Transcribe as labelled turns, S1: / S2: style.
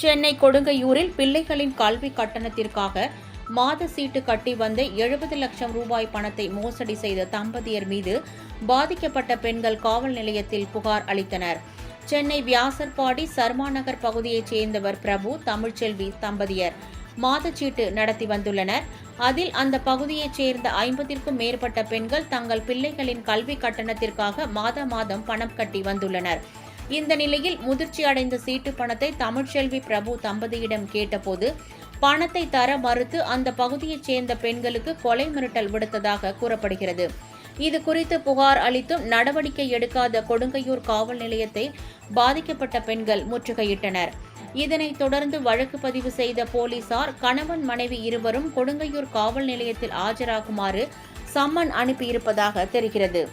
S1: சென்னை கொடுங்கையூரில் பிள்ளைகளின் கல்வி கட்டணத்திற்காக மாத சீட்டு கட்டி வந்த 70 லட்சம் ரூபாய் பணத்தை மோசடி செய்த தம்பதியர் மீது பாதிக்கப்பட்ட பெண்கள் காவல் நிலையத்தில் புகார் அளித்தனர். சென்னை வியாசர்பாடி சர்மாநகர் பகுதியைச் சேர்ந்தவர் பிரபு, தமிழ்ச்செல்வி தம்பதியர் மாதச்சீட்டு நடத்தி வந்துள்ளனர். அதில் அந்த பகுதியைச் சேர்ந்த 50க்கும் மேற்பட்ட பெண்கள் தங்கள் பிள்ளைகளின் கல்வி கட்டணத்திற்காக மாதம் பணம் கட்டி வந்துள்ளனர். இந்த நிலையில் முதிர்ச்சி அடைந்த சீட்டு பணத்தை தமிழ்ச்செல்வி பிரபு தம்பதியிடம் கேட்டபோது பணத்தை தர மறுத்து அந்த பகுதியைச் சேர்ந்த பெண்களுக்கு கொலை மிரட்டல் விடுத்ததாக கூறப்படுகிறது. இது குறித்து புகார் அளித்தும் நடவடிக்கை எடுக்காத கொடுங்கையூர் காவல் நிலையத்தை பாதிக்கப்பட்ட பெண்கள் முற்றுகையிட்டனர். இதனைத் தொடர்ந்து வழக்கு பதிவு செய்த போலீசார் கணவன் மனைவி இருவரும் கொடுங்கையூர் காவல் நிலையத்தில் ஆஜராகுமாறு சம்மன் அனுப்பியிருப்பதாக தெரிகிறது.